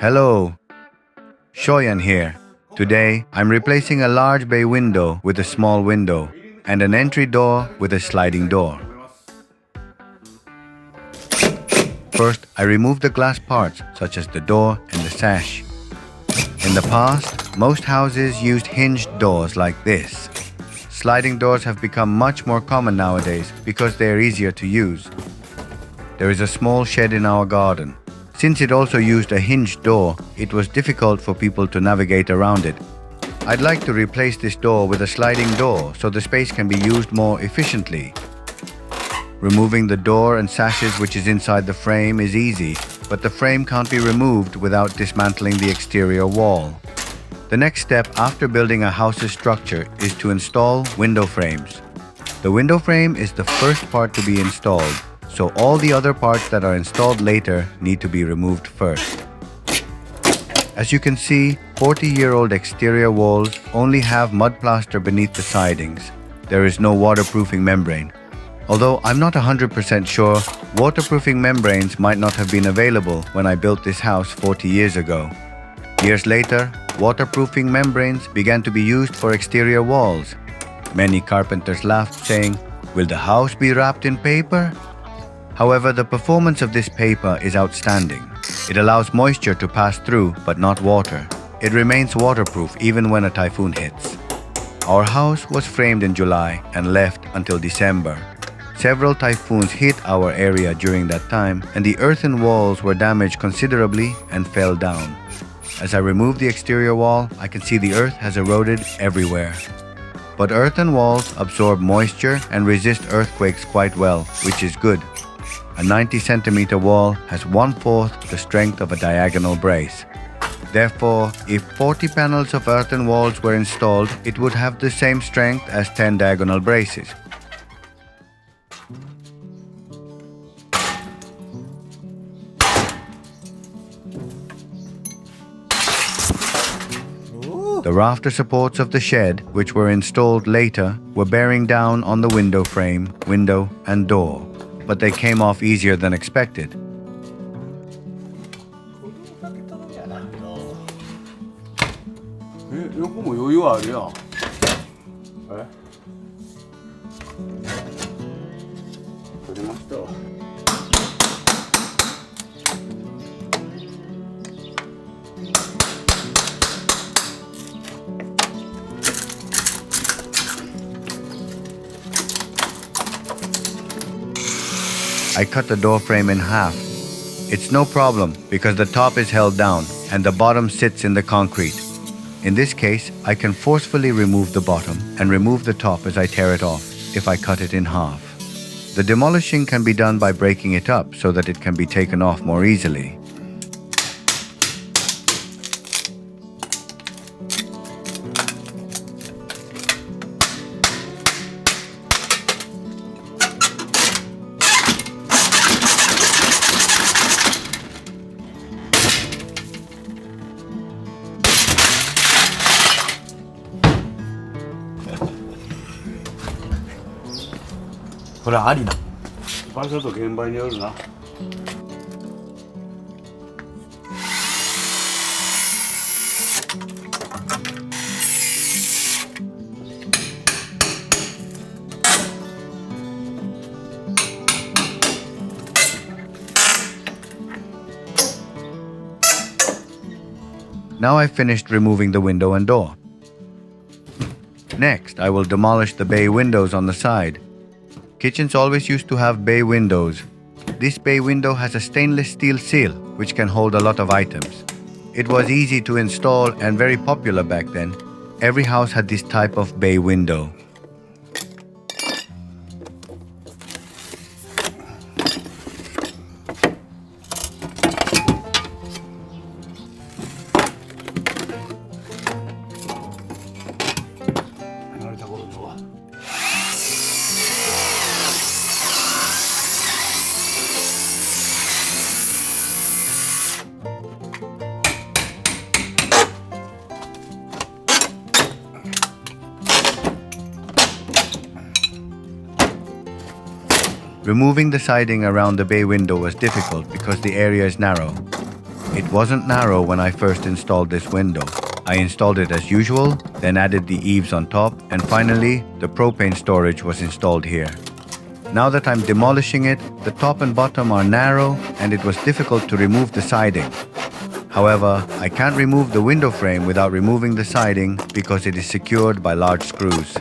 Hello, Shoyan here. Today, I'm replacing a large bay window with a small window and an entry door with a sliding door. First, I remove the glass parts such as the door and the sash. In the past, most houses used hinged doors like this. Sliding doors have become much more common nowadays because they are easier to use. There is a small shed in our garden. Since it also used a hinged door, it was difficult for people to navigate around it. I'd like to replace this door with a sliding door so the space can be used more efficiently. Removing the door and sashes which is inside the frame is easy, but the frame can't be removed without dismantling the exterior wall. The next step after building a house's structure is to install window frames. The window frame is the first part to be installed, so all the other parts that are installed later need to be removed first. As you can see, 40-year-old exterior walls only have mud plaster beneath the sidings. There is no waterproofing membrane. Although I'm not 100% sure, waterproofing membranes might not have been available when I built this house 40 years ago. Years later, waterproofing membranes began to be used for exterior walls. Many carpenters laughed, saying, "Will the house be wrapped in paper?" However, the performance of this paper is outstanding. It allows moisture to pass through, but not water. It remains waterproof even when a typhoon hits. Our house was framed in July and left until December. Several typhoons hit our area during that time, and the earthen walls were damaged considerably and fell down. As I remove the exterior wall, I can see the earth has eroded everywhere. But earthen walls absorb moisture and resist earthquakes quite well, which is good. A 90-centimeter wall has 1/4 the strength of a diagonal brace. Therefore, if 40 panels of earthen walls were installed, it would have the same strength as 10 diagonal braces. The rafter supports of the shed, which were installed later, were bearing down on the window frame, window, and door, but they came off easier than expected. I cut the door frame in half. It's no problem because the top is held down and the bottom sits in the concrete. In this case, I can forcefully remove the bottom and remove the top as I tear it off if I cut it in half. The demolishing can be done by breaking it up so that it can be taken off more easily. Now I've finished removing the window and door. Next, I will demolish the bay windows on the side. Kitchens always used to have bay windows. This bay window has a stainless steel seal which can hold a lot of items. It was easy to install and very popular back then. Every house had this type of bay window. Removing the siding around the bay window was difficult because the area is narrow. It wasn't narrow when I first installed this window. I installed it as usual, then added the eaves on top, and finally, the propane storage was installed here. Now that I'm demolishing it, the top and bottom are narrow and it was difficult to remove the siding. However, I can't remove the window frame without removing the siding because it is secured by large screws.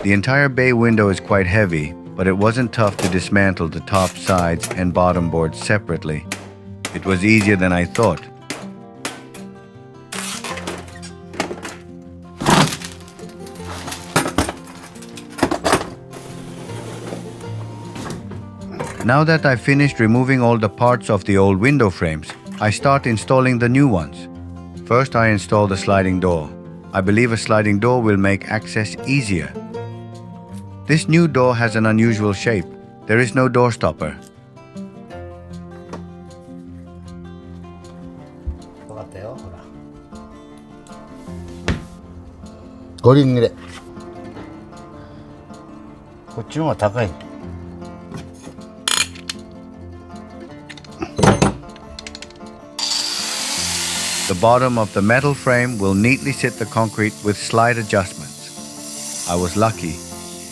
The entire bay window is quite heavy, but it wasn't tough to dismantle the top, sides, and bottom boards separately. It was easier than I thought. Now that I've finished removing all the parts of the old window frames, I start installing the new ones. First, I install the sliding door. I believe a sliding door will make access easier. This new door has an unusual shape. There is no door stopper. The bottom of the metal frame will neatly sit the concrete with slight adjustments. I was lucky.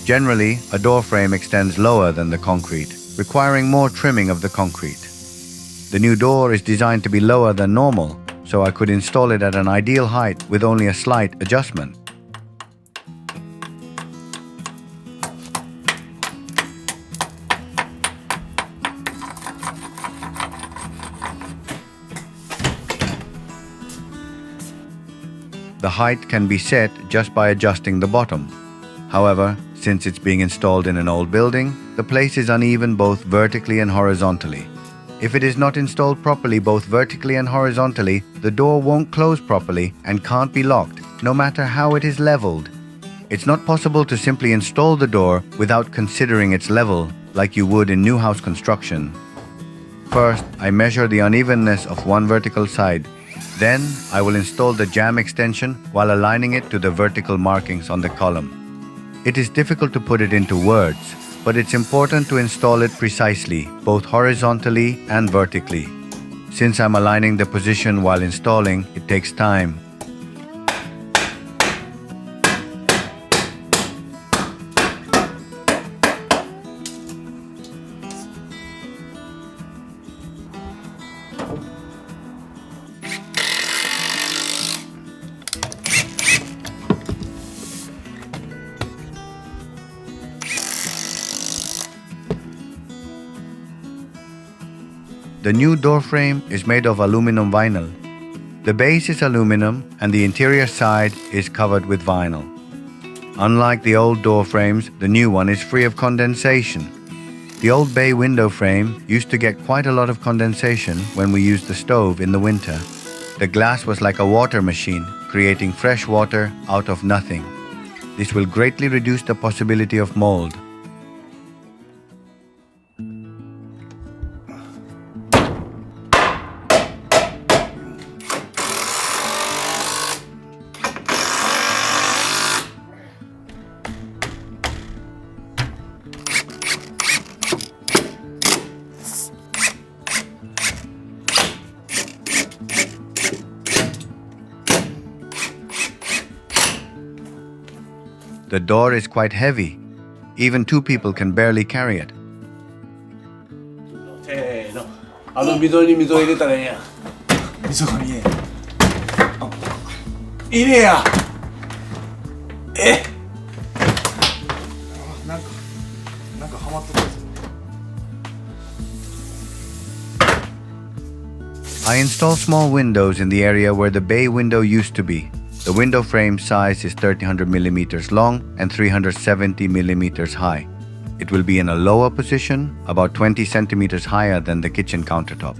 Generally, a door frame extends lower than the concrete, requiring more trimming of the concrete. The new door is designed to be lower than normal, so I could install it at an ideal height with only a slight adjustment. The height can be set just by adjusting the bottom. However, since it's being installed in an old building, the place is uneven both vertically and horizontally. If it is not installed properly both vertically and horizontally, the door won't close properly and can't be locked, no matter how it is leveled. It's not possible to simply install the door without considering its level, like you would in new house construction. First, I measure the unevenness of one vertical side. Then, I will install the jamb extension while aligning it to the vertical markings on the column. It is difficult to put it into words, but it's important to install it precisely, both horizontally and vertically. Since I'm aligning the position while installing, it takes time. The new door frame is made of aluminum vinyl. The base is aluminum and the interior side is covered with vinyl. Unlike the old door frames, the new one is free of condensation. The old bay window frame used to get quite a lot of condensation when we used the stove in the winter. The glass was like a water machine, creating fresh water out of nothing. This will greatly reduce the possibility of mold. The door is quite heavy. Even two people can barely carry it. I install small windows in the area where the bay window used to be. The window frame size is 1300 millimeters long and 370 millimeters high. It will be in a lower position, about 20 centimeters higher than the kitchen countertop.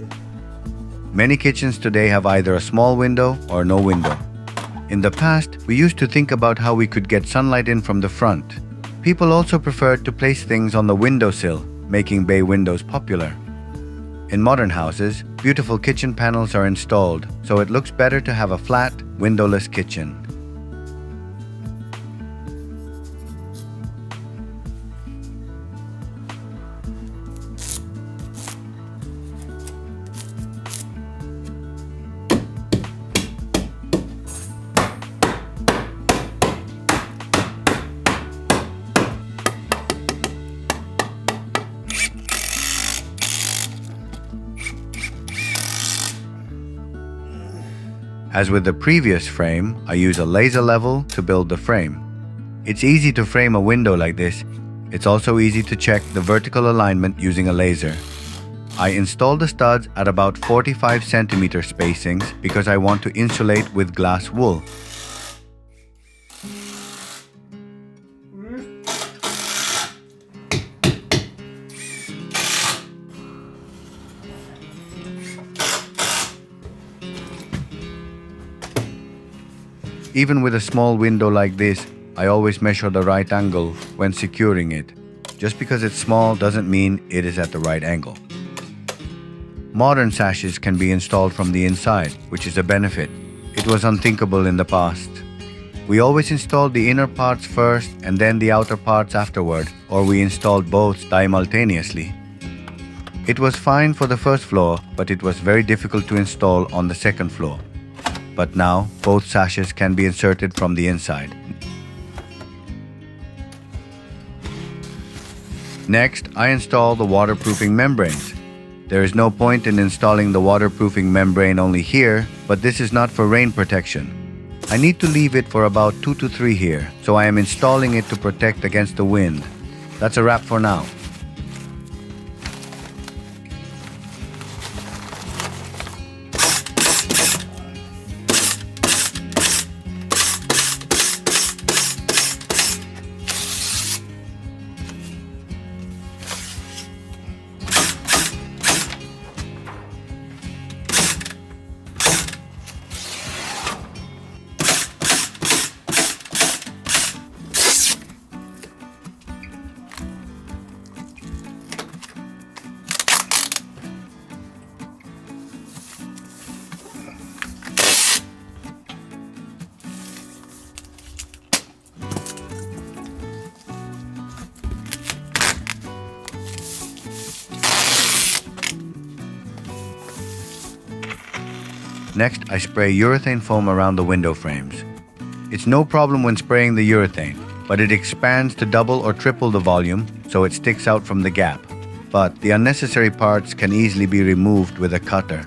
Many kitchens today have either a small window or no window. In the past, we used to think about how we could get sunlight in from the front. People also preferred to place things on the windowsill, making bay windows popular. In modern houses, beautiful kitchen panels are installed, so it looks better to have a flat, windowless kitchen. As with the previous frame, I use a laser level to build the frame. It's easy to frame a window like this. It's also easy to check the vertical alignment using a laser. I installed the studs at about 45 centimeter spacings because I want to insulate with glass wool. Even with a small window like this, I always measure the right angle when securing it. Just because it's small doesn't mean it is at the right angle. Modern sashes can be installed from the inside, which is a benefit. It was unthinkable in the past. We always installed the inner parts first and then the outer parts afterward, or we installed both simultaneously. It was fine for the first floor, but it was very difficult to install on the second floor. But now, both sashes can be inserted from the inside. Next, I install the waterproofing membranes. There is no point in installing the waterproofing membrane only here, but this is not for rain protection. I need to leave it for about 2 to 3 here, so I am installing it to protect against the wind. That's a wrap for now. Next, I spray urethane foam around the window frames. It's no problem when spraying the urethane, but it expands to double or triple the volume, so it sticks out from the gap. But the unnecessary parts can easily be removed with a cutter.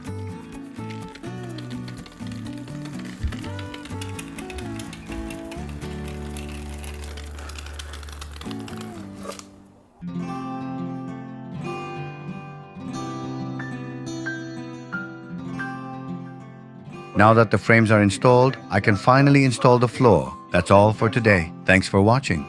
Now that the frames are installed, I can finally install the floor. That's all for today. Thanks for watching.